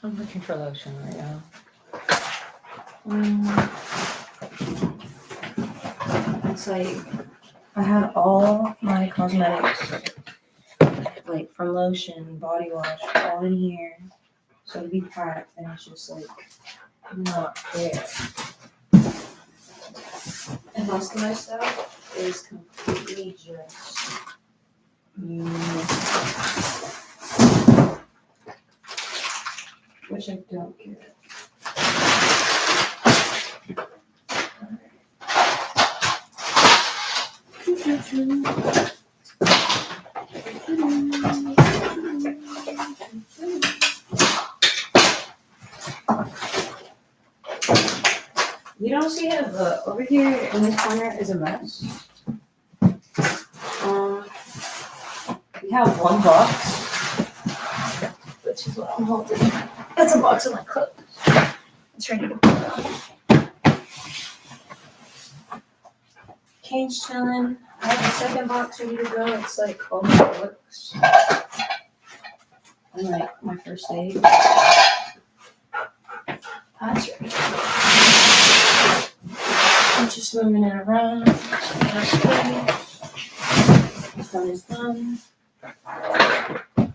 I'm looking for lotion right now. Mm, it's like I had all my cosmetics, like from lotion, body wash, all in here. So to be packed, and it's just like not there. And most of my stuff is completely just which I don't get. You don't see it, but over here in this corner is a mess. We have one box, which is what I'm holding. It's a box of my clothes. It's ready to go. KANE'S chilling. I have the second box ready to go. It's like all my books. And like my first aid. That's ready. I'm just moving it around. This one is done.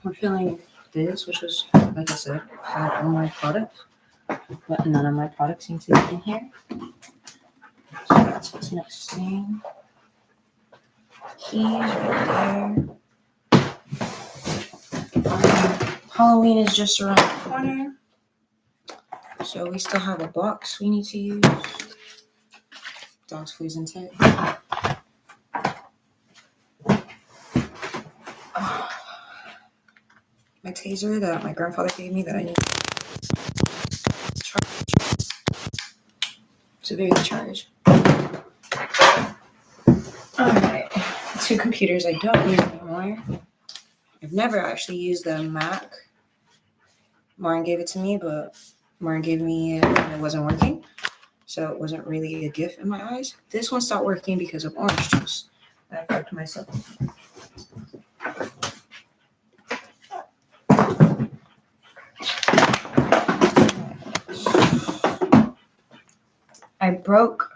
We're filling this, which was, like I said, had all my products. But none of my products seem to be in here. So that's what's next thing. Keys right there. Halloween is just around the corner. So we still have a box we need to use. Dog's freezing tight. My taser that my grandfather gave me that I need to charge. It's a very good charge. Alright. 2 computers I don't use anymore. I've never actually used the Mac. Lauren gave it to me, but Lauren gave me it and it wasn't working. So it wasn't really a gift in my eyes. This one stopped working because of orange juice. I fucked myself. I broke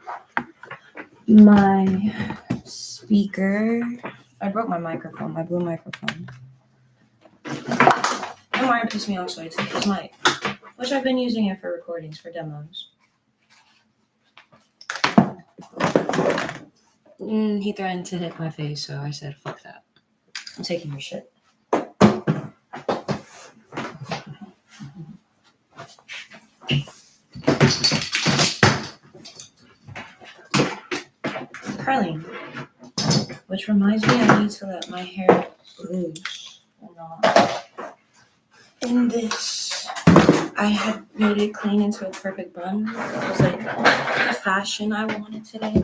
my speaker. I broke my microphone, my blue microphone. And Lauren pissed me off, so I took his mic, which I've been using it for recordings, for demos. He threatened to hit my face, so I said, fuck that. I'm taking your shit. Curling. Which reminds me, I need to let my hair loose. Or not. In this, I had made it clean into a perfect bun. It was like the fashion I wanted today.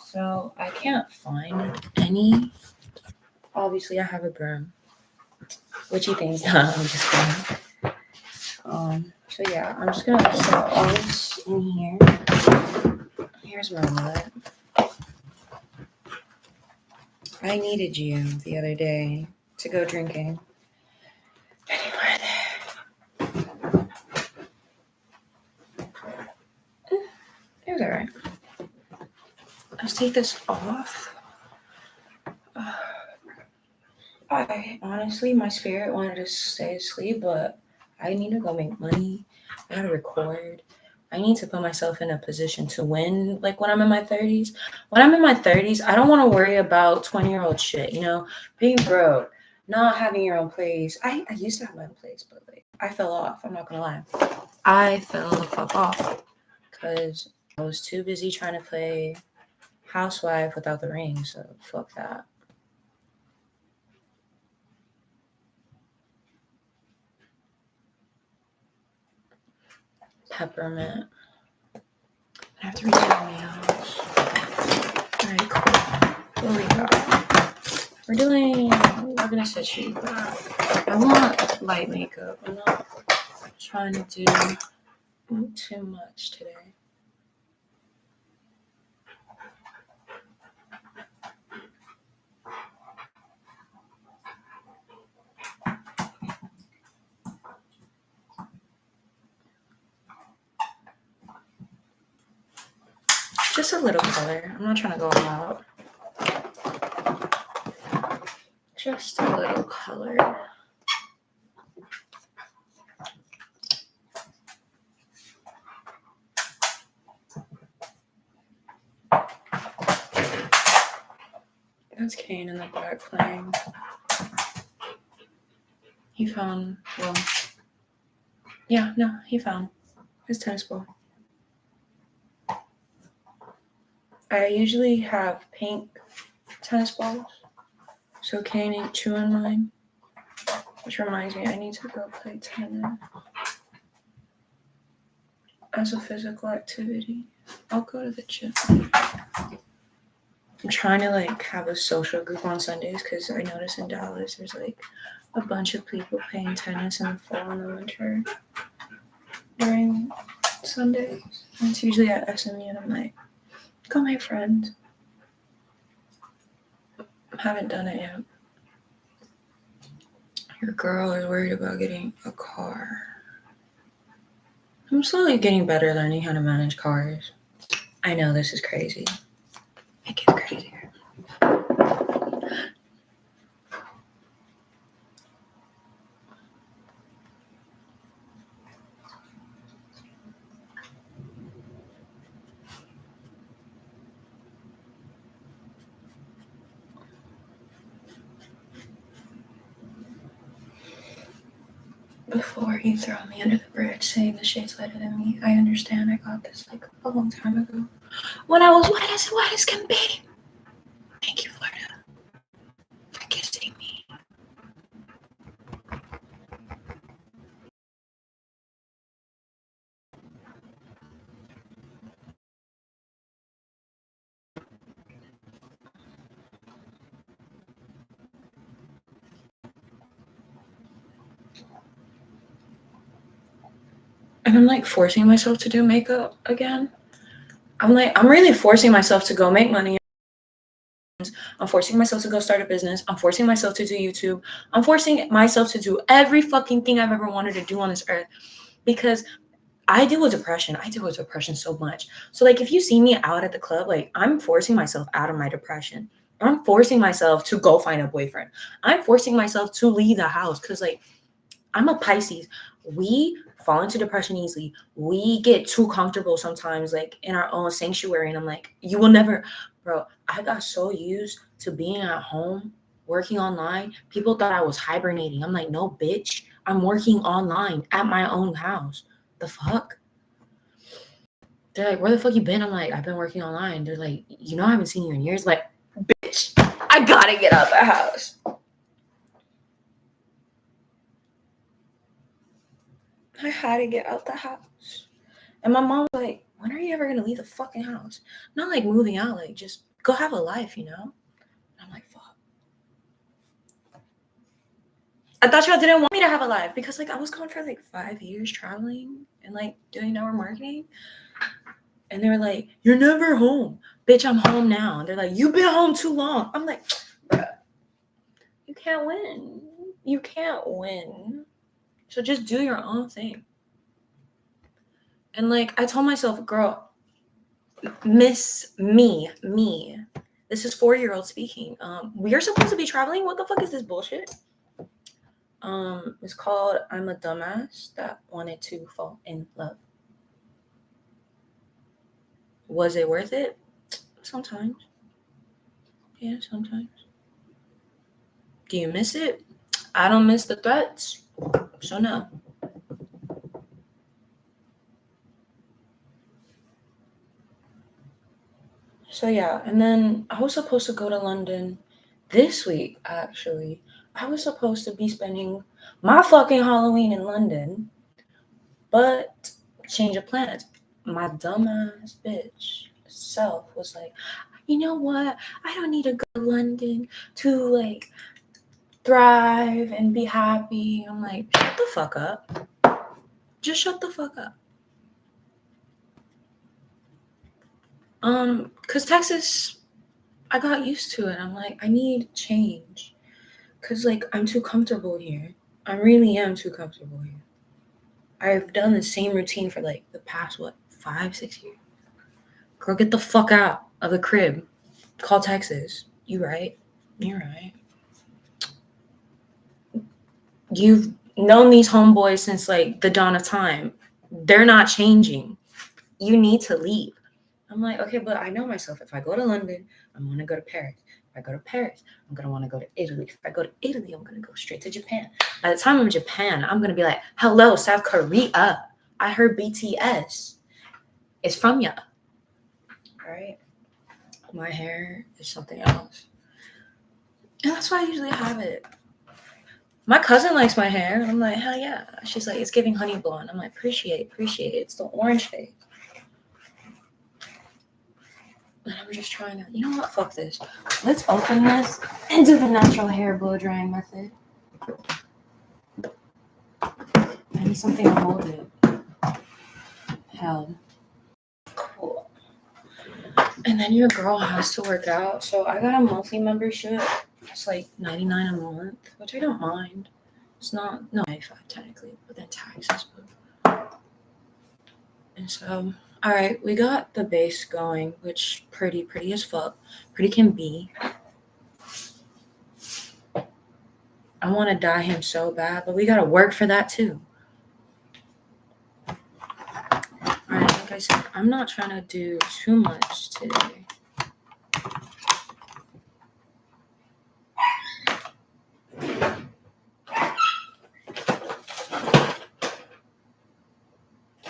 So I can't find any. Obviously, I have a broom, which he thinks not. I'm just kidding. So yeah, I'm just gonna set all this in here. Here's my wallet. I needed you the other day to go drinking. Anywhere there. It was alright. Let's take this off. I honestly, my spirit wanted to stay asleep, but I need to go make money. I gotta record. I need to put myself in a position to win, like when I'm in my 30s. When I'm in my 30s, I don't want to worry about 20-year-old shit, being broke, not having your own place. I used to have my own place, but like I fell off. I'm not gonna lie. I fell the fuck off because I was too busy trying to play housewife without the ring, so fuck that. Peppermint. I have to reach my nails. Alright, cool. What we got? We're gonna set you back. I want light makeup. I'm not trying to do too much today. Just a little color. I'm not trying to go all out. Just a little color. That's Kane in the back playing. He found, well, yeah, no, he found his tennis ball. I usually have pink tennis balls, so Kane ain't chewing mine. Which reminds me, I need to go play tennis as a physical activity. I'll go to the gym. I'm trying to like have a social group on Sundays because I notice in Dallas there's like a bunch of people playing tennis in the fall and the winter during Sundays. And it's usually at SMU and I'm like, go make friends. I haven't done it yet. Your girl is worried about getting a car. I'm slowly getting better learning how to manage cars. I know this is crazy. It gets crazier. Before you throw me under the bridge saying the shade's lighter than me, I understand I got this like a long time ago. When I was white as can be. Thank you, Florida, for kissing me. And I'm like forcing myself to do makeup again. I'm really forcing myself to go make money. I'm forcing myself to go start a business. I'm forcing myself to do YouTube. I'm forcing myself to do every fucking thing I've ever wanted to do on this earth because I deal with depression. I deal with depression so much. So like if you see me out at the club, like I'm forcing myself out of my depression. I'm forcing myself to go find a boyfriend. I'm forcing myself to leave the house because like I'm a Pisces. We fall into depression easily. We get too comfortable sometimes, like in our own sanctuary. And I'm like, you will never, bro. I got so used to being at home, working online. People thought I was hibernating. I'm like, no, bitch. I'm working online at my own house. The fuck? They're like, where the fuck you been? I'm like, I've been working online. They're like, you know, I haven't seen you in years. Like, bitch, I gotta get out the house. I had to get out the house. And my mom was like, when are you ever going to leave the fucking house? Not like moving out, like just go have a life, you know? And I'm like, fuck. I thought y'all didn't want me to have a life because like I was gone for like 5 years traveling and like doing network marketing. And they were like, you're never home. Bitch, I'm home now. And they're like, you've been home too long. I'm like, bruh, you can't win. You can't win. So just do your own thing. And like I told myself, girl, miss me. This is 4-year-old speaking. We are supposed to be traveling. What the fuck is this bullshit? It's called I'm a Dumbass That Wanted to Fall in Love. Was it worth it? Sometimes. Yeah, sometimes. Do you miss it? I don't miss the threats. So no. So yeah, and then I was supposed to go to London this week, actually. I was supposed to be spending my fucking Halloween in London, but change of plans. My dumbass bitch self was like, you know what? I don't need to go to London to like thrive and be happy. I'm like, shut the fuck up. Just shut the fuck up. Cause Texas, I got used to it. I'm like, I need change. Cause like I'm too comfortable here. I really am too comfortable here. I've done the same routine for like the past 5-6 years. Girl, get the fuck out of the crib. Call Texas. You right. You're right. You've known these homeboys since like the dawn of time. They're not changing. You need to leave. I'm like, okay, but I know myself. If I go to London, I'm going to go to Paris. If I go to Paris, I'm going to want to go to Italy. If I go to Italy, I'm going to go straight to Japan. By the time I'm in Japan, I'm going to be like, hello, South Korea. I heard BTS is from ya. All right. My hair is something else. And that's why I usually have it. My cousin likes my hair. I'm like, hell yeah. She's like, it's giving honey blonde. I'm like, appreciate it. It's the orange phase. And I'm just trying to, you know what? Fuck this. Let's open this and do the natural hair blow drying method. I need something to hold it. Held. Cool. And then your girl has to work out. So I got a monthly membership. It's like $99 a month, which I don't mind. It's not, no, $95 technically, but then taxes. And so, all right, we got the base going, which pretty as fuck. Pretty can be. I want to dye him so bad, but we got to work for that too. All right, like I said, I'm not trying to do too much today.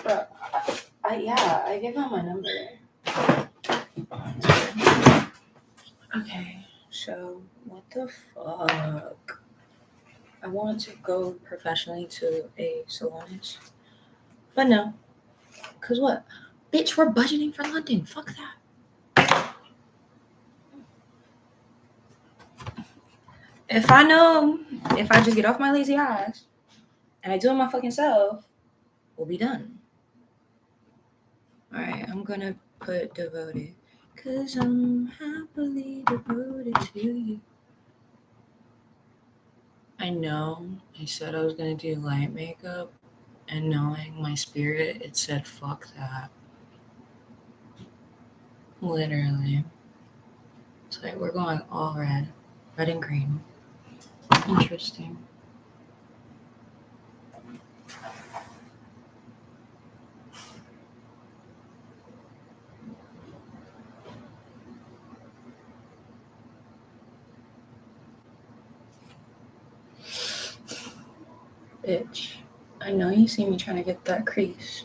But I gave him my number. Okay, so what the fuck? I wanted to go professionally to a salonist, but no. Cause what? Bitch, we're budgeting for London. Fuck that. If I just get off my lazy ass and I do it my fucking self, we'll be done. All right, I'm gonna put devoted. Cause I'm happily devoted to you. I know I said I was gonna do light makeup, and knowing my spirit, it said fuck that. Literally. It's like we're going all red and green. Interesting. Bitch, I know you see me trying to get that crease.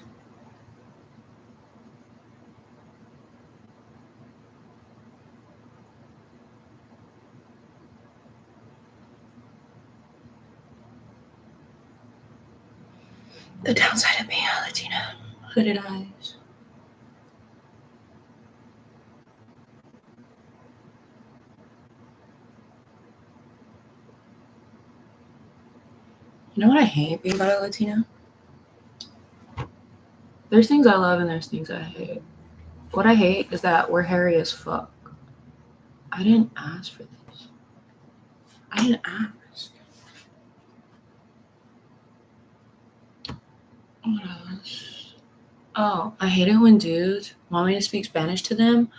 The downside of being a Latina. Hooded eyes. You know what I hate being about a Latina? There's things I love and there's things I hate. What I hate is that we're hairy as fuck. I didn't ask for this. I didn't ask. What else? Oh, I hate it when dudes want me to speak Spanish to them,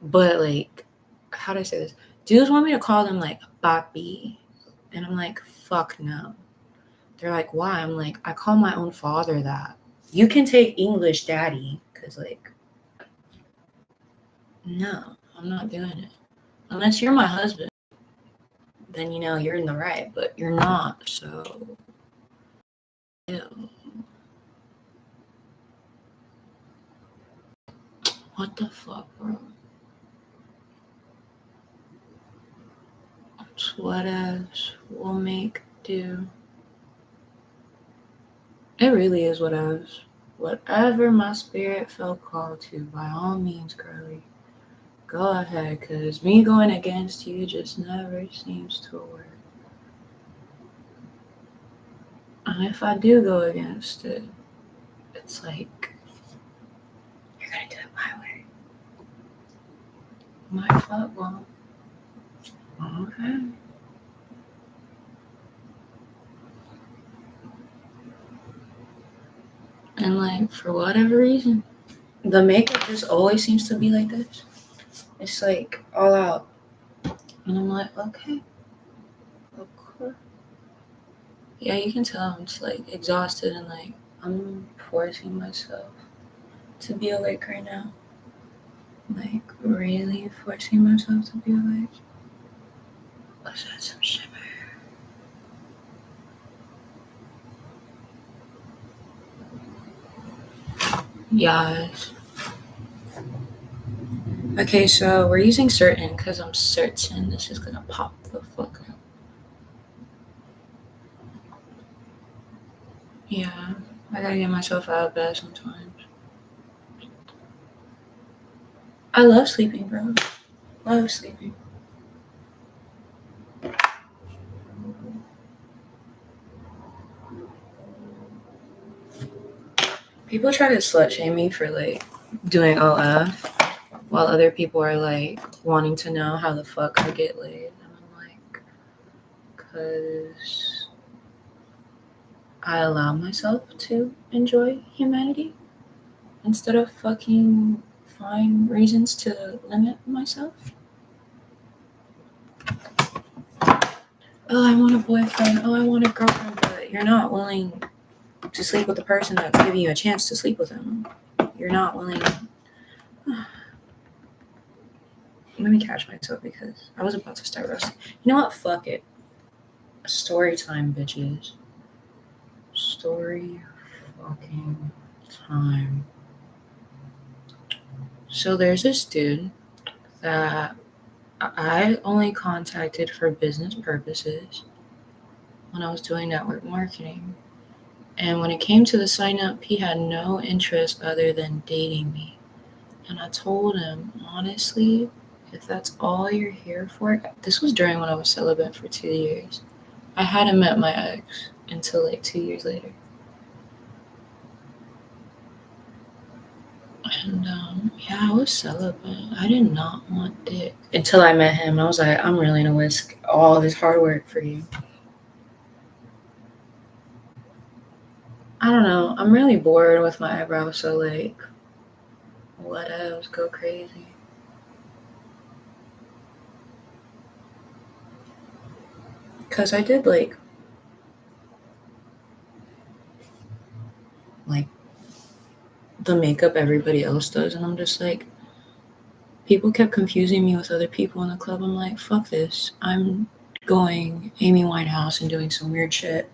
but like, how do I say this? Dudes want me to call them like papi. And I'm like, fuck no. They're like, why? I'm like, I call my own father that. You can take English daddy, because like, no, I'm not doing it. Unless you're my husband, then you know you're in the right, but you're not, so ew. What the fuck, bro? What else will make do? It really is what else. Whatever my spirit felt called to, by all means, girlie. Go ahead, because me going against you just never seems to work. And if I do go against it, it's like, you're going to do it my way. My fuck, well, okay. And like, for whatever reason, the makeup just always seems to be like this. It's like all out. And I'm like, okay. Yeah, you can tell I'm just like exhausted and like I'm forcing myself to be awake right now. Like really forcing myself to be awake. Let's add some shimmer. Yes. Okay, so we're using certain because I'm certain this is gonna pop the fuck up. Yeah, I gotta get myself out of bed sometimes. I love sleeping, bro. Love sleeping. People try to slut shame me for like doing OF while other people are like wanting to know how the fuck I get laid. And I'm like, because I allow myself to enjoy humanity instead of fucking find reasons to limit myself. Oh, I want a boyfriend. Oh, I want a girlfriend. But you're not willing to sleep with the person that's giving you a chance to sleep with them. You're not willing. Let me catch myself because I was about to start roasting. You know what? Fuck it. Story time, bitches. Story fucking time. So there's this dude that I only contacted for business purposes when I was doing network marketing. And when it came to the sign up, he had no interest other than dating me. And I told him, honestly, if that's all you're here for, this was during when I was celibate for 2 years. I hadn't met my ex until like 2 years later. And yeah, I was celibate. I did not want dick until I met him. I was like, I'm really gonna risk all this hard work for you. I don't know. I'm really bored with my eyebrows, so like, what else? Go crazy. Cause I did like the makeup everybody else does, and I'm just like, people kept confusing me with other people in the club. I'm like, fuck this. I'm going Amy Winehouse and doing some weird shit.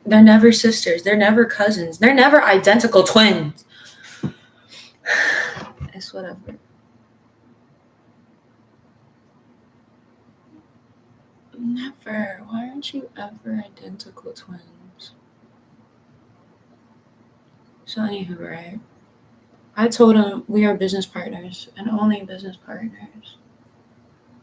They're never sisters. They're never cousins. They're never identical twins. It's whatever. Never. Why aren't you ever identical twins? So anywho, right? I told him we are business partners and only business partners.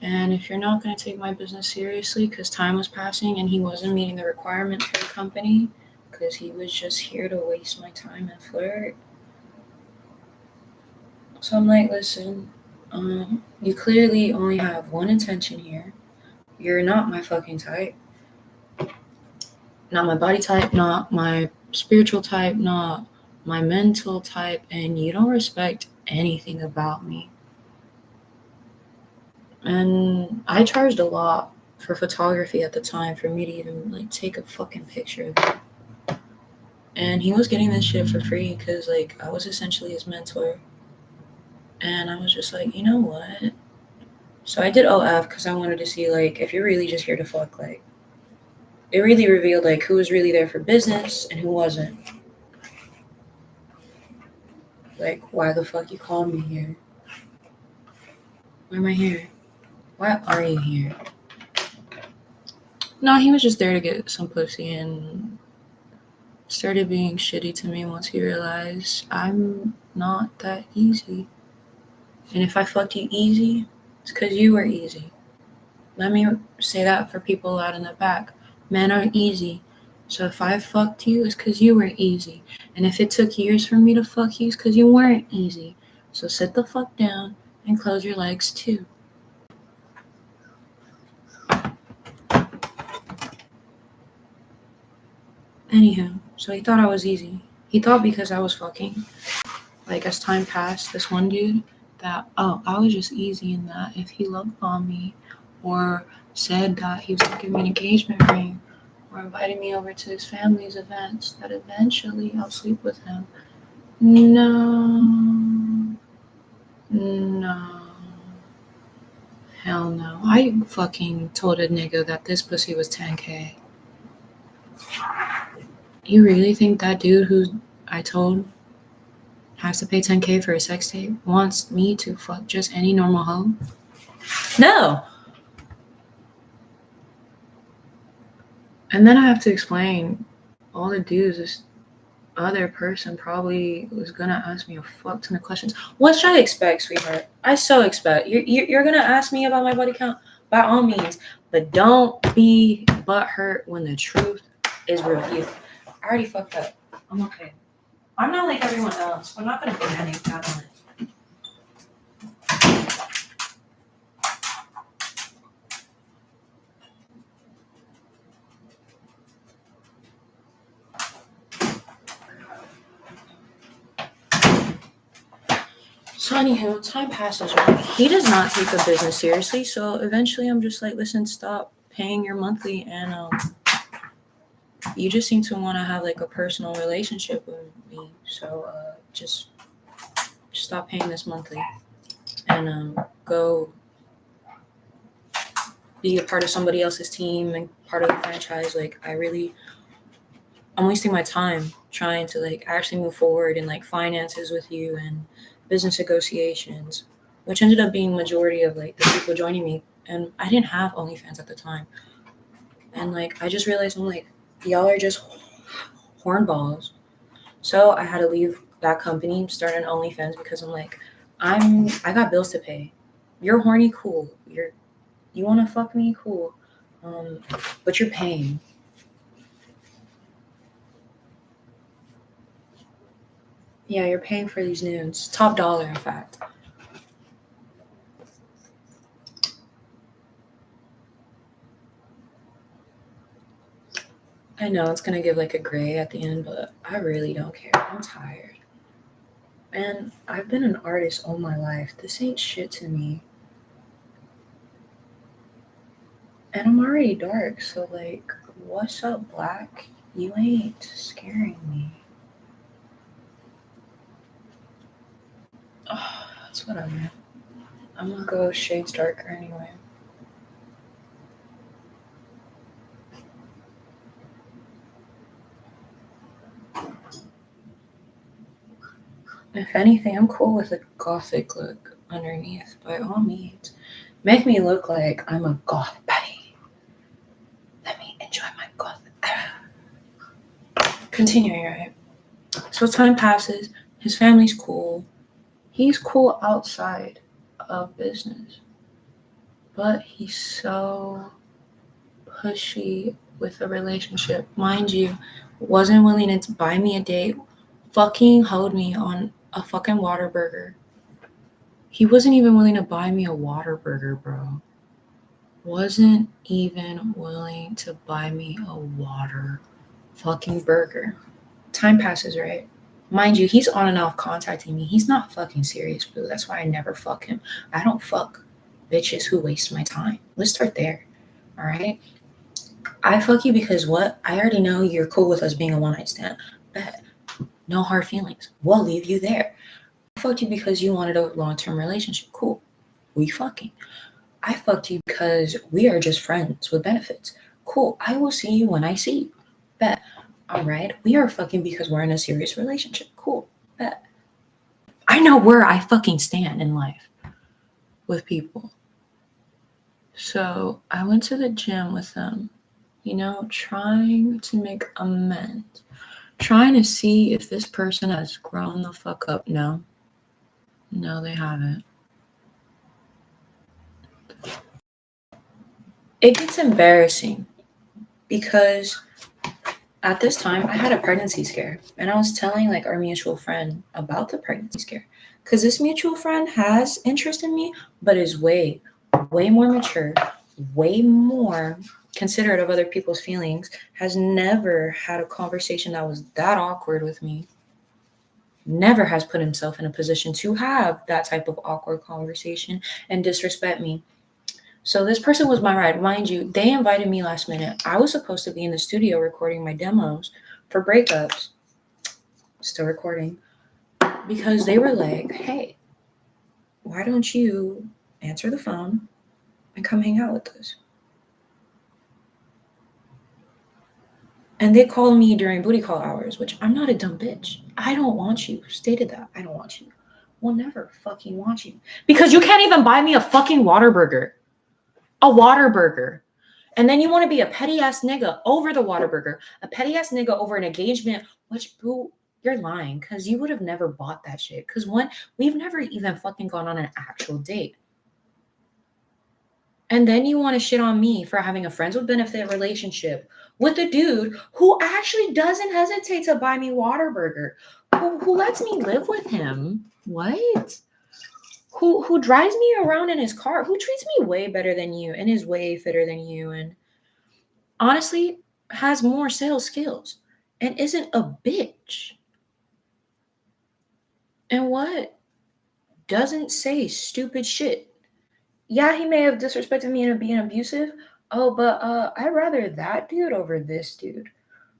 And if you're not going to take my business seriously because time was passing and he wasn't meeting the requirements for the company because he was just here to waste my time and flirt. So I'm like, listen, you clearly only have one intention here. You're not my fucking type. Not my body type, not my spiritual type, not my mental type, and you don't respect anything about me. And I charged a lot for photography at the time for me to even like take a fucking picture of it. And he was getting this shit for free because like I was essentially his mentor. And I was just like, you know what? So I did OF because I wanted to see like if you're really just here to fuck, like it really revealed like who was really there for business and who wasn't. Like, why the fuck you called me here? Why am I here? Why are you here? No, he was just there to get some pussy and started being shitty to me once he realized I'm not that easy. And if I fucked you easy, it's because you were easy. Let me say that for people out in the back. Men are easy. So if I fucked you, it's because you were easy. And if it took years for me to fuck you, it's because you weren't easy. So sit the fuck down and close your legs too. Anywho, so he thought I was easy. He thought because I was fucking, like as time passed, this one dude, that, oh, I was just easy in that if he loved on me or said that he was going to give me an engagement ring or invited me over to his family's events, that eventually I'll sleep with him. No. No. Hell no. I fucking told a nigga that this pussy was 10K. You really think that dude who I told has to pay 10K for a sex tape wants me to fuck just any normal hoe? No. And then I have to explain all the dudes this other person probably was gonna ask me a fuck ton of questions. What should I expect, sweetheart? I so expect you're gonna ask me about my body count by all means, but don't be butthurt when the truth is revealed. I already fucked up. I'm okay. I'm not like everyone else. I'm not gonna panic that much. So anywho, time passes, right? He does not take the business seriously, so eventually I'm just like, listen, stop paying your monthly, and you just seem to want to have like a personal relationship with me, so just stop paying this monthly and go be a part of somebody else's team and part of the franchise. Like I'm wasting my time trying to like actually move forward in like finances with you and business negotiations, which ended up being majority of like the people joining me. And I didn't have OnlyFans at the time. And like I just realized I'm like, y'all are just hornballs. So I had to leave that company, start an OnlyFans because I'm like, I got bills to pay. You're horny, cool. You wanna fuck me, cool. But you're paying. Yeah, you're paying for these nudes. Top dollar, in fact. I know it's gonna give like a gray at the end, but I really don't care. I'm tired. And I've been an artist all my life. This ain't shit to me. And I'm already dark, so like, what's up, black? You ain't scaring me. Oh, that's whatever. I'm gonna go shades darker anyway. If anything, I'm cool with a gothic look underneath, by all means. Make me look like I'm a goth buddy. Let me enjoy my goth. Continuing, right? So time passes. His family's cool. He's cool outside of business. But he's so pushy with a relationship. Mind you, wasn't willing to buy me a date. Fucking hoed me on a fucking water burger. He wasn't even willing to buy me a water burger, bro. Wasn't even willing to buy me a water fucking burger. Time passes, right? Mind you, he's on and off contacting me. He's not fucking serious, boo. That's why I never fuck him. I don't fuck bitches who waste my time. Let's start there. All right? I fuck you because what? I already know you're cool with us being a one night stand. Bet. No hard feelings. We'll leave you there. I fucked you because you wanted a long term relationship. Cool. We fucking. I fucked you because we are just friends with benefits. Cool. I will see you when I see you. Bet. All right. We are fucking because we're in a serious relationship. Cool. Bet. I know where I fucking stand in life with people. So I went to the gym with them, trying to make amends, trying to see if this person has grown the fuck up. No, they haven't. It gets embarrassing because at this time I had a pregnancy scare and I was telling like our mutual friend about the pregnancy scare because this mutual friend has interest in me, but is way more mature, way more considerate of other people's feelings, has never had a conversation that was that awkward with me. never has put himself in a position to have that type of awkward conversation and disrespect me. So this person was my ride. Mind you, they invited me last minute. I was supposed to be in the studio recording my demos for breakups. Still recording. Because they were like, hey, why don't you answer the phone and come hang out with us? And they called me during booty call hours, which I'm not a dumb bitch. I don't want you. Stated that. I don't want you. Will never fucking want you. Because you can't even buy me a fucking Whataburger. A Whataburger. And then you want to be a petty ass nigga over the Whataburger. A petty ass nigga over an engagement, which, boo, you're lying. Because you would have never bought that shit. Because one, we've never even fucking gone on an actual date. And then you want to shit on me for having a friends with benefit relationship with a dude who actually doesn't hesitate to buy me Whataburger, who lets me live with him. What? Who drives me around in his car, who treats me way better than you and is way fitter than you and honestly has more sales skills and isn't a bitch. And what? Doesn't say stupid shit. Yeah, he may have disrespected me and being abusive. Oh, but I'd rather that dude over this dude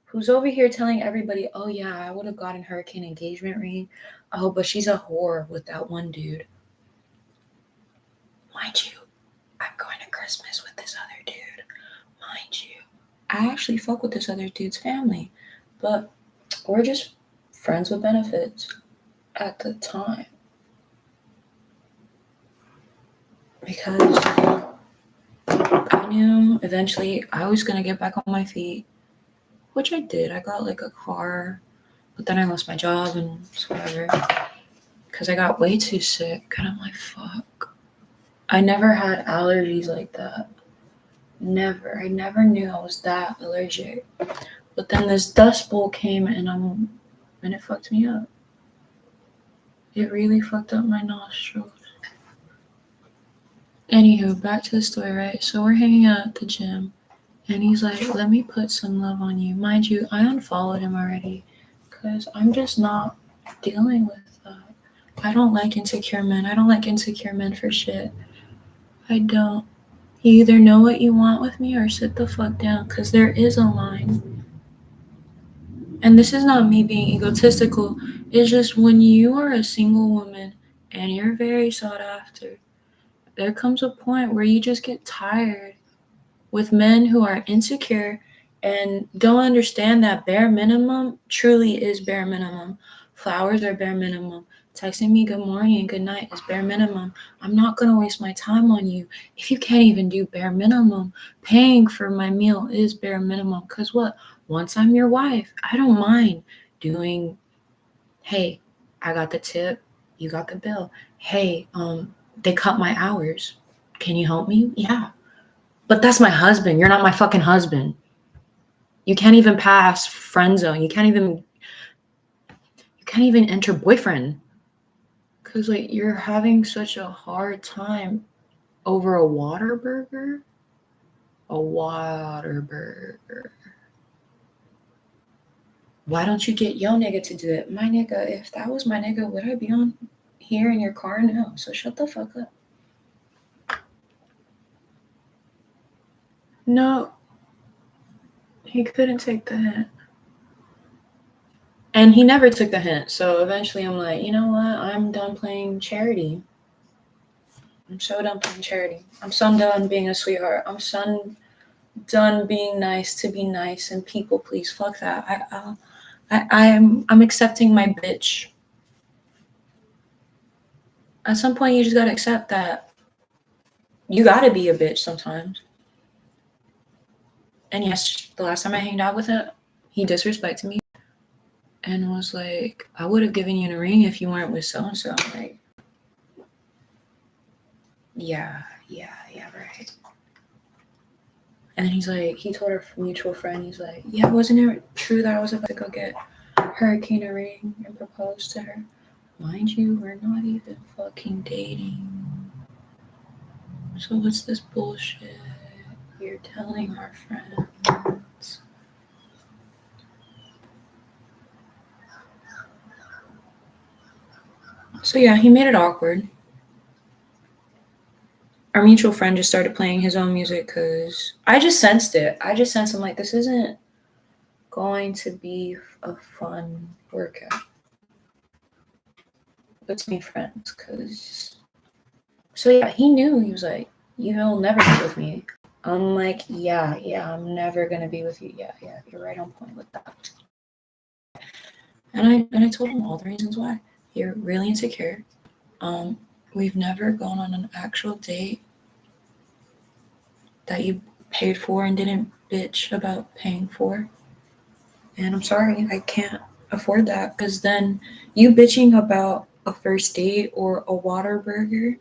who's over here telling everybody, oh yeah, I would have gotten Hurricane engagement ring. Oh, but she's a whore with that one dude. Mind you, I'm going to Christmas with this other dude. Mind you, I actually fuck with this other dude's family, but we're just friends with benefits at the time. Because I knew eventually I was going to get back on my feet, which I did. I got like a car, but then I lost my job and whatever. Because I got way too sick. And I'm like, fuck. I never had allergies like that. Never. I never knew I was that allergic. But then this dust bowl came and it fucked me up. It really fucked up my nostrils. Anywho, back to the story, right? So we're hanging out at the gym. And he's like, let me put some love on you. Mind you, I unfollowed him already. Because I'm just not dealing with that. I don't like insecure men. I don't like insecure men for shit. I don't. You either know what you want with me or sit the fuck down. Because there is a line. And this is not me being egotistical. It's just when you are a single woman and you're very sought after, there comes a point where you just get tired with men who are insecure and don't understand that bare minimum truly is bare minimum. Flowers are bare minimum. Texting me good morning and good night is bare minimum. I'm not going to waste my time on you if you can't even do bare minimum. Paying for my meal is bare minimum. Because what? Once I'm your wife, I don't mind doing, hey, I got the tip, you got the bill. Hey, they cut my hours. Can you help me? Yeah. But that's my husband. You're not my fucking husband. You can't even pass friend zone. You can't even enter boyfriend. Cause like you're having such a hard time over a Whataburger. A Whataburger. Why don't you get your nigga to do it? My nigga, if that was my nigga, would I be on here in your car? No. So shut the fuck up. No. He couldn't take the hint. And he never took the hint. So eventually I'm like, you know what? I'm done playing charity. I'm so done playing charity. I'm so done being a sweetheart. I'm so done being nice to be nice and people please. Fuck that. I'm accepting my bitch. At some point you just gotta accept that you gotta be a bitch sometimes. And yes, the last time I hanged out with him, he disrespected me and was like, I would have given you a ring if you weren't with so and so. Like, yeah, right. And then he's like, he told our mutual friend, he's like, yeah, wasn't it true that I was about to go get Hurricane a ring and propose to her? Mind you, we're not even fucking dating. So what's this bullshit you're telling our friends? So yeah, he made it awkward. Our mutual friend just started playing his own music because I just sensed it. I just sensed I'm like, this isn't going to be a fun workout between friends. Cause so yeah, he knew. He was like, you'll never be with me. I'm like, yeah, I'm never gonna be with you. Yeah, you're right on point with that. And I told him all the reasons why. You're really insecure. We've never gone on an actual date that you paid for and didn't bitch about paying for. And I'm sorry, I can't afford that because then you bitching about a first date or a water burger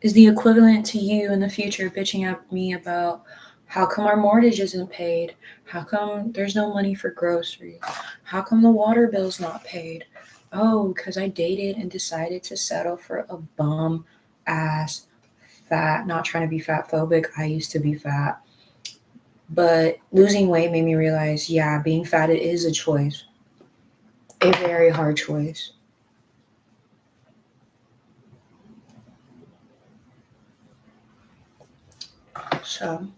is the equivalent to you in the future bitching at me about how come our mortgage isn't paid? How come there's no money for groceries? How come the water bill's not paid? Oh, because I dated and decided to settle for a bum ass fat, not trying to be fat phobic. I used to be fat. But losing weight made me realize, yeah, being fat it is a choice. A very hard choice. So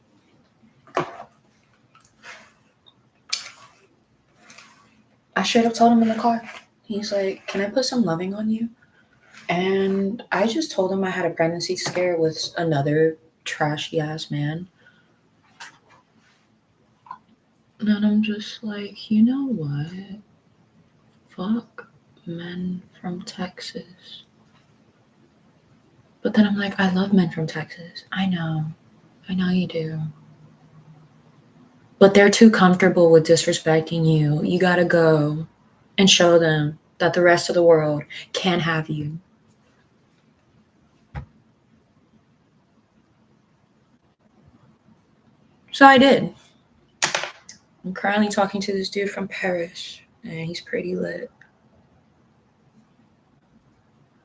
I straight up told him in the car. He's like, can I put some loving on you? And I just told him I had a pregnancy scare with another trashy ass man. And I'm just like, you know what? Fuck men from Texas. But then I'm like, I love men from Texas. I know you do. But they're too comfortable with disrespecting you. You gotta go and show them that the rest of the world can have you. So I did. I'm currently talking to this dude from Paris, and he's pretty lit.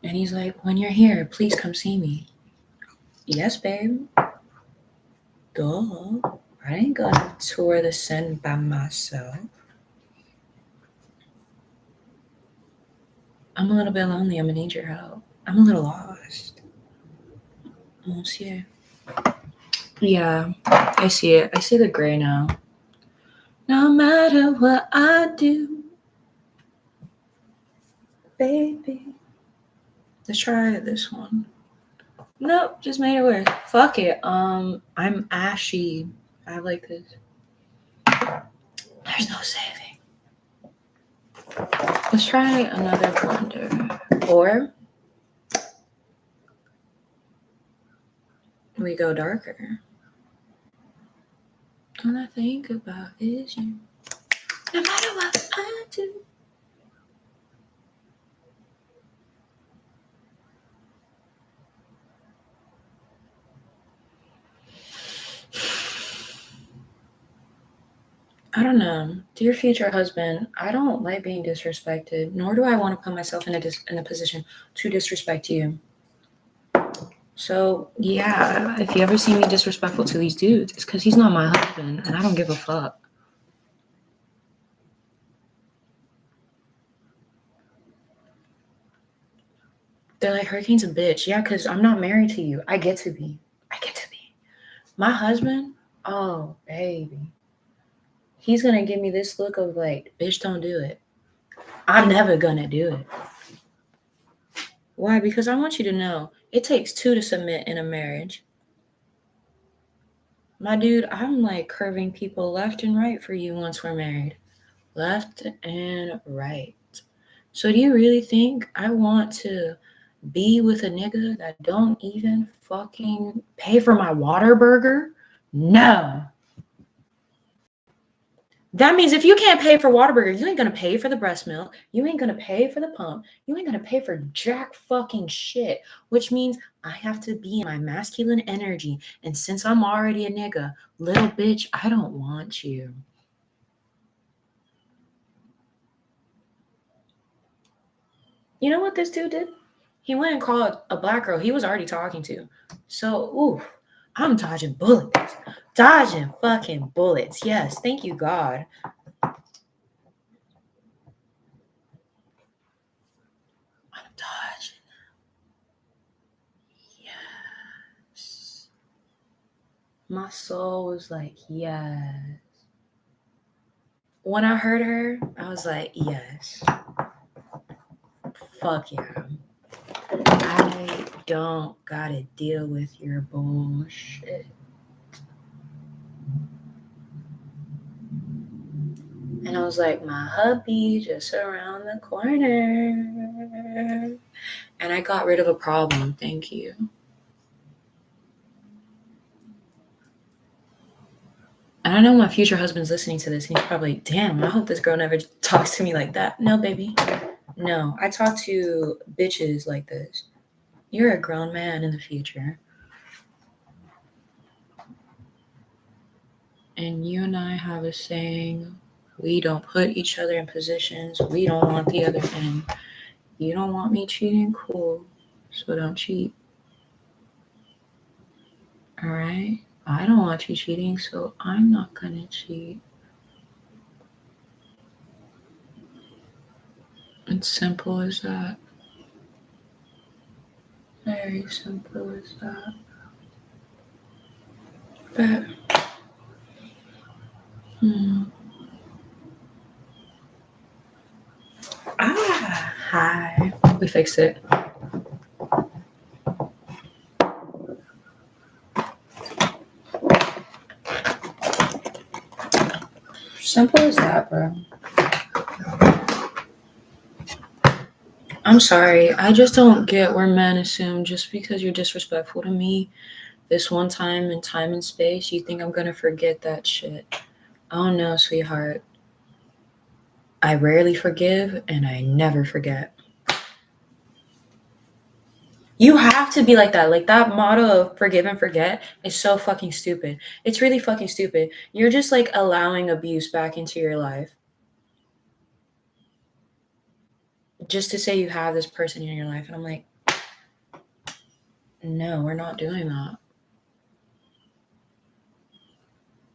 And he's like, when you're here, please come see me. Yes, babe. Duh. I ain't gonna tour the sun by myself. I'm a little bit lonely. I'm gonna need your help. I'm a little lost. Monsieur. Yeah, I see it. I see the gray now. No matter what I do, baby. Let's try this one. Nope, just made it worse. Fuck it. I'm ashy. I like this. There's no saving. Let's try another blender. Or we go darker. All I think about is you. No matter what I do. I don't know. Dear future husband, I don't like being disrespected, nor do I want to put myself in a position to disrespect you. So, yeah, if you ever see me disrespectful to these dudes, it's because he's not my husband, and I don't give a fuck. They're like, Hurricane's a bitch. Yeah, because I'm not married to you. I get to be. My husband, oh, baby. He's going to give me this look of like, bitch, don't do it. I'm never going to do it. Why? Because I want you to know it takes two to submit in a marriage. My dude, I'm like curving people left and right for you once we're married. Left and right. So do you really think I want to be with a nigga that don't even fucking pay for my water burger? No. That means if you can't pay for Whataburger, you ain't gonna pay for the breast milk. You ain't gonna pay for the pump. You ain't gonna pay for jack fucking shit. Which means I have to be in my masculine energy. And since I'm already a nigga, little bitch, I don't want you. You know what this dude did? He went and called a black girl he was already talking to. So, ooh, I'm dodging bullets. Dodging fucking bullets. Yes, thank you, God. I'm dodging My soul was like, yes. When I heard her, I was like, yes. Fuck yeah. I don't gotta deal with your bullshit. And I was like, my hubby just around the corner. And I got rid of a problem. Thank you. I don't know my future husband's listening to this and he's probably like, damn, I hope this girl never talks to me like that. No, baby. No, I talk to bitches like this. You're a grown man in the future. And you and I have a saying, we don't put each other in positions we don't want the other in. You don't want me cheating? Cool. So don't cheat. Alright? I don't want you cheating, so I'm not gonna cheat. It's simple as that. Very simple as that. But hi. We fixed it. Simple as that, bro. I'm sorry. I just don't get where men assume just because you're disrespectful to me this one time in time and space, you think I'm gonna forget that shit. Oh no, sweetheart. I rarely forgive and I never forget. You have to be like that. Like that motto of forgive and forget is so fucking stupid. It's really fucking stupid. You're just like allowing abuse back into your life. Just to say you have this person in your life. And I'm like, no, we're not doing that.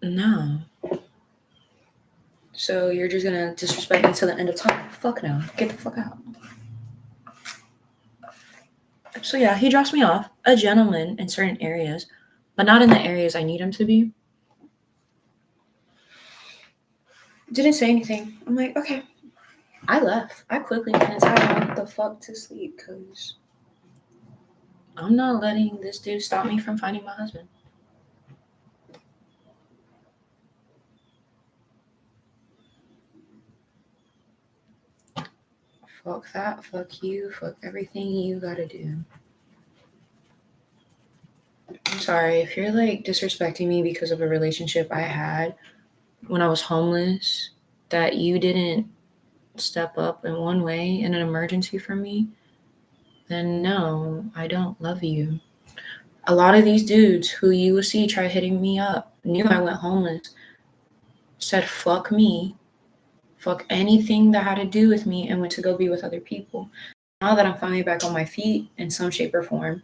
No. So you're just gonna disrespect me till the end of time? Fuck no. Get the fuck out. So yeah, he drops me off, a gentleman in certain areas, but not in the areas I need him to be. Didn't say anything. I'm like, okay. I left. I quickly went inside and went the fuck to sleep because I'm not letting this dude stop me from finding my husband. Fuck that. Fuck you. Fuck everything you gotta do. I'm sorry if you're like disrespecting me because of a relationship I had when I was homeless, that you didn't step up in one way in an emergency for me, then no, I don't love you. A lot of these dudes who you will see try hitting me up knew I went homeless, said fuck me, fuck anything that had to do with me, and went to go be with other people. Now that I'm finally back on my feet in some shape or form,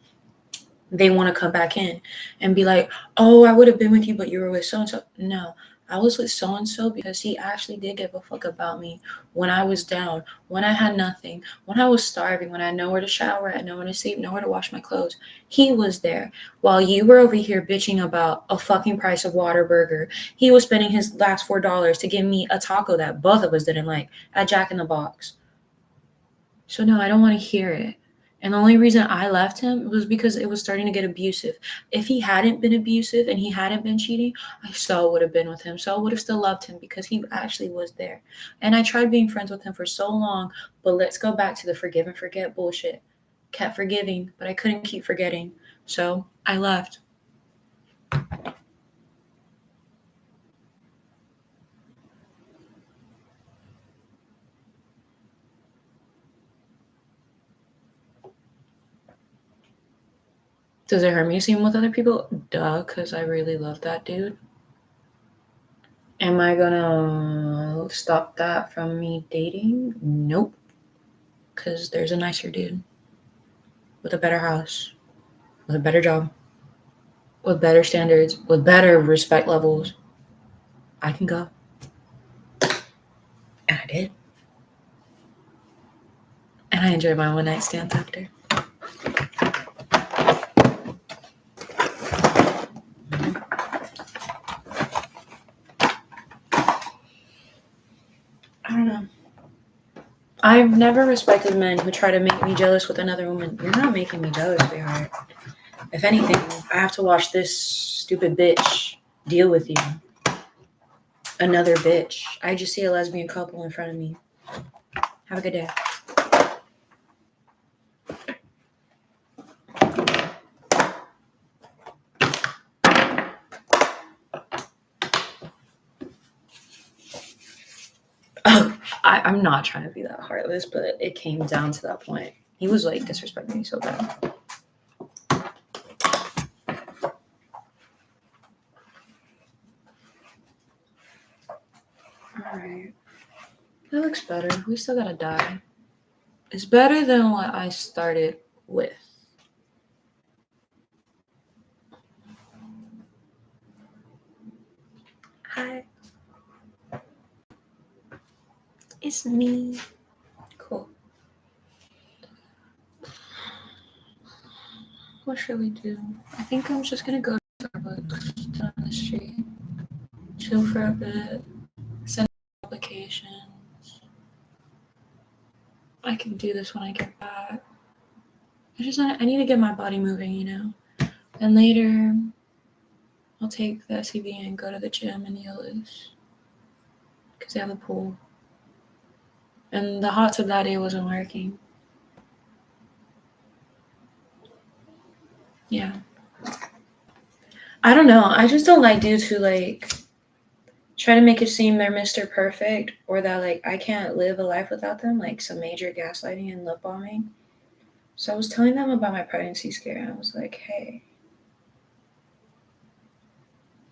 they want to come back in and be like, oh, I would have been with you, but you were with so-and-so. No, I was with so-and-so because he actually did give a fuck about me when I was down, when I had nothing, when I was starving, when I had nowhere to shower, I had nowhere to sleep, nowhere to wash my clothes. He was there. While you were over here bitching about a fucking price of Whataburger, he was spending his last $4 to give me a taco that both of us didn't like at Jack in the Box. So no, I don't want to hear it. And the only reason I left him was because it was starting to get abusive. If he hadn't been abusive and he hadn't been cheating, I still would have been with him. So I would have still loved him because he actually was there. And I tried being friends with him for so long, but let's go back to the forgive and forget bullshit. Kept forgiving, but I couldn't keep forgetting. So I left. Does it hurt me to see him with other people? Duh, because I really love that dude. Am I gonna stop that from me dating? Nope. Because there's a nicer dude with a better house, with a better job, with better standards, with better respect levels. I can go. And I did. And I enjoyed my one night stands after. I've never respected men who try to make me jealous with another woman. You're not making me jealous, sweetheart. If anything, I have to watch this stupid bitch deal with you. Another bitch. I just see a lesbian couple in front of me. Have a good day. Oh, I'm not trying to be that heartless, but it came down to that point. He was like disrespecting me so bad. Alright. That looks better. We still gotta dye. It's better than what I started with. Hi. It's me. Cool. What should we do? I think I'm just gonna go to Starbucks down the street. Chill for a bit. Send applications. I can do this when I get back. I need to get my body moving, you know? And later, I'll take the SUV and go to the gym in Yillis. Because they have a pool. And the hot tub that day wasn't working. Yeah. I don't know. I just don't like dudes who like try to make it seem they're Mr. Perfect or that like I can't live a life without them, like some major gaslighting and love bombing. So I was telling them about my pregnancy scare and I was like, hey,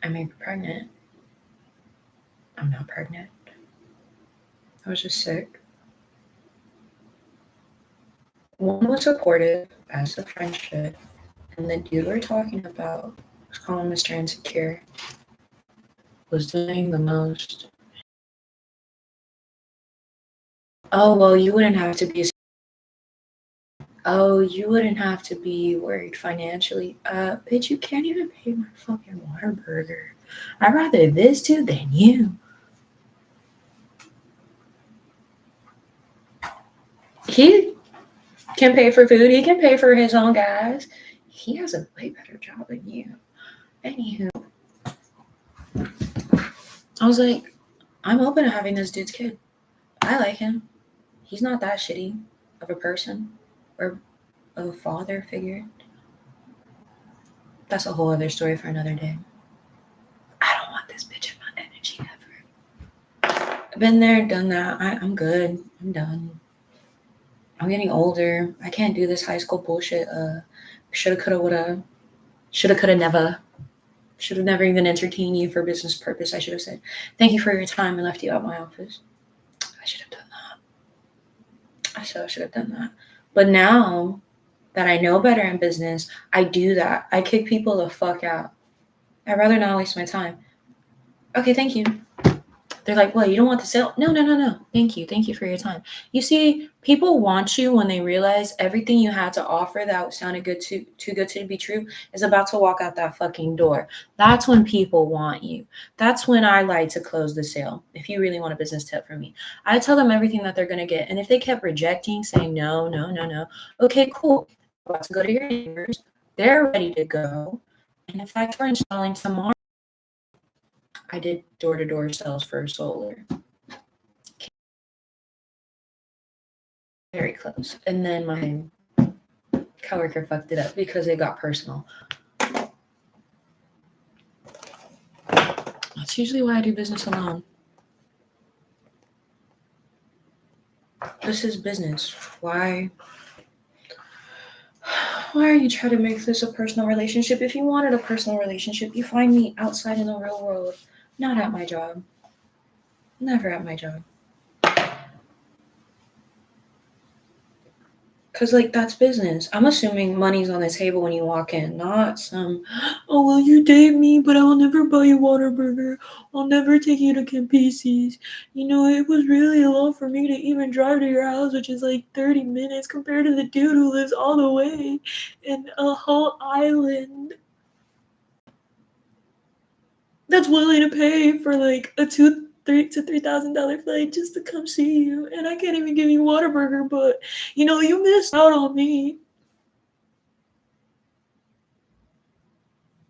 I may be pregnant. I'm not pregnant. I was just sick. One was supportive, as the friend should, and the dude we're talking about was calling Mr. Insecure. Was doing the most. Oh, well, you wouldn't have to be worried financially. Bitch, you can't even pay my fucking Whataburger. I'd rather this dude than you. He can pay for food. He can pay for his own gas. He has a way better job than you. Anywho, I was like, I'm open to having this dude's kid. I like him. He's not that shitty of a person or of a father figure. That's a whole other story for another day. I don't want this bitch in my energy ever. I've been there, done that. I'm good. I'm done. I'm getting older. I can't do this high school bullshit. Shoulda, coulda, woulda. Shoulda, coulda, never. Should have never even entertained you for business purpose. I should have said, thank you for your time and left you out my office. I should have done that. I should have done that. But now that I know better in business, I do that. I kick people the fuck out. I'd rather not waste my time. Okay, thank you. They're like, well, you don't want the sale? No. Thank you. Thank you for your time. You see, people want you when they realize everything you had to offer that sounded too good to be true is about to walk out that fucking door. That's when people want you. That's when I like to close the sale. If you really want a business tip from me, I tell them everything that they're going to get. And if they kept rejecting, saying no, okay, cool. I'm about to go to your neighbors. They're ready to go. And in fact, we're installing tomorrow. I did door-to-door sales for solar. Very close. And then my coworker fucked it up because it got personal. That's usually why I do business alone. This is business. Why are you trying to make this a personal relationship? If you wanted a personal relationship, you find me outside in the real world, not at my job. Never at my job. Because, like, that's business. I'm assuming money's on the table when you walk in, not some, oh, well, you date me, but I will never buy you Whataburger. I'll never take you to KANE'S. You know, it was really a lot for me to even drive to your house, which is like 30 minutes compared to the dude who lives all the way in a whole island that's willing to pay for, like, a $2,000 $3,000 flight just to come see you, and I can't even give you Whataburger, but you missed out on me.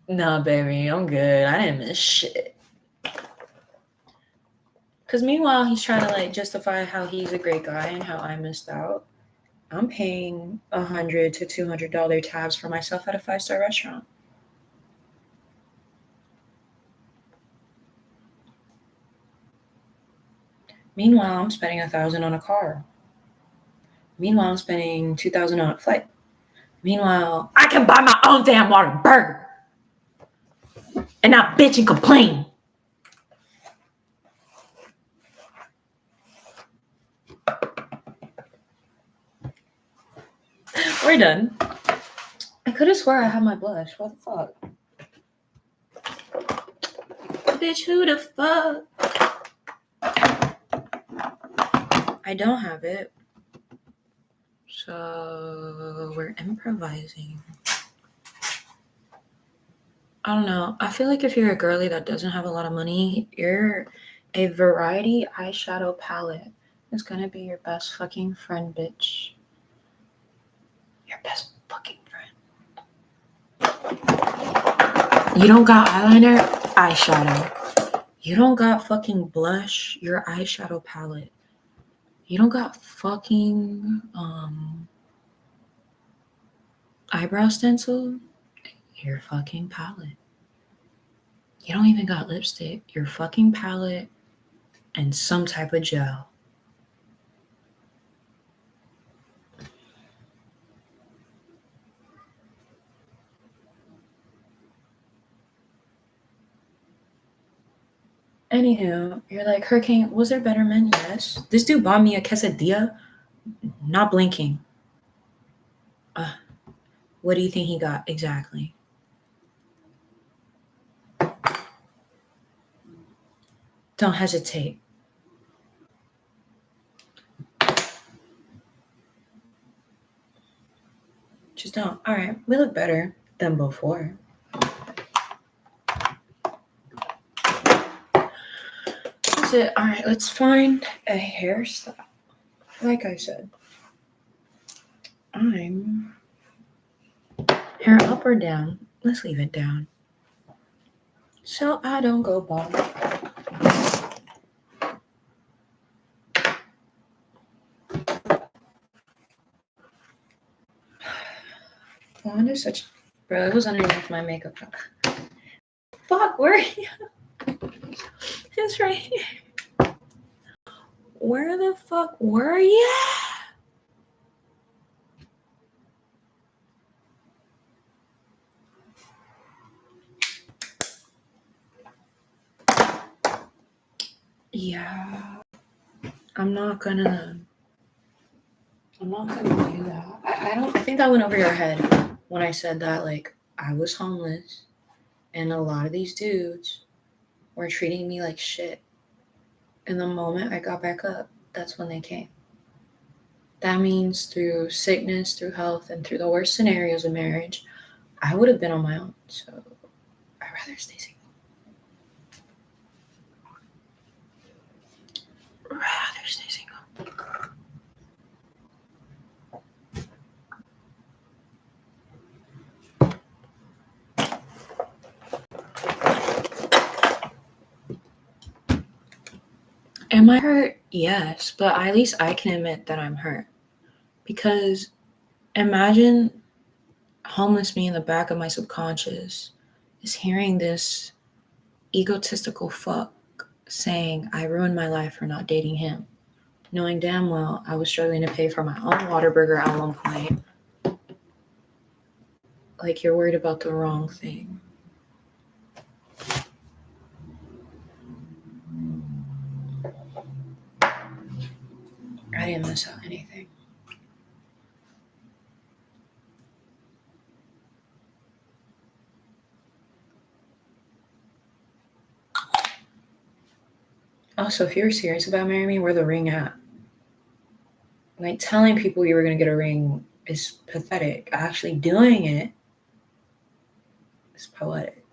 Nah, baby, I'm good. I didn't miss shit. Because meanwhile, he's trying to justify how he's a great guy and how I missed out. I'm paying $100 to $200 tabs for myself at a 5-star restaurant. Meanwhile, I'm spending $1,000 on a car. Meanwhile, I'm spending $2,000 on a flight. Meanwhile, I can buy my own damn Whataburger and not bitch and complain. We're done. I could have swore I had my blush. What the fuck? Bitch, who the fuck? I don't have it. So we're improvising. I don't know. I feel like if you're a girly that doesn't have a lot of money, a variety eyeshadow palette is gonna be your best fucking friend, bitch. Your best fucking friend. You don't got eyeliner? Eyeshadow. You don't got fucking blush? Your eyeshadow palette. You don't got fucking eyebrow stencil? Your fucking palette. You don't even got lipstick. Your fucking palette and some type of gel. Anywho, you're like, Hurricane, was there better men? Yes. This dude bought me a quesadilla, not blinking. What do you think he got exactly? Don't hesitate. Just don't. All right, we look better than before. That's it. All right, let's find a hairstyle. Like I said, I'm hair up or down. Let's leave it down. So I don't go bald. Blonde is such... Bro, it was underneath my makeup. Fuck, where are you? It's right here. Where the fuck were you? Yeah. I'm not gonna do that. I think that went over your head when I said that, I was homeless and a lot of these dudes were treating me like shit. And the moment I got back up, that's when they came. That means through sickness, through health, and through the worst scenarios of marriage, I would have been on my own. So I'd rather stay single. Rather stay single. Am I hurt? Yes, but at least I can admit that I'm hurt. Because imagine homeless me in the back of my subconscious is hearing this egotistical fuck saying I ruined my life for not dating him, knowing damn well I was struggling to pay for my own Whataburger at one point. Like, you're worried about the wrong thing. I didn't miss out anything. Also, if you were serious about marrying me, where the ring at? Like, telling people you were going to get a ring is pathetic. Actually doing it is poetic.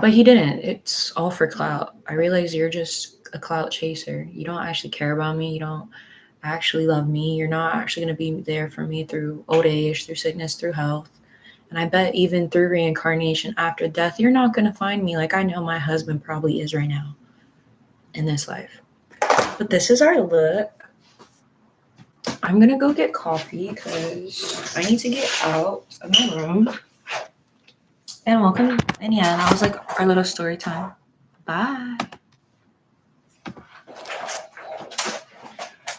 But he didn't. It's all for clout. I realize you're just a clout chaser. You don't actually care about me. You don't actually love me. You're not actually going to be there for me through old age, through sickness, through health. And I bet even through reincarnation after death, you're not going to find me like I know my husband probably is right now in this life. But this is our look. I'm going to go get coffee because I need to get out of my room. And welcome. And yeah, that was like our little story time. Bye.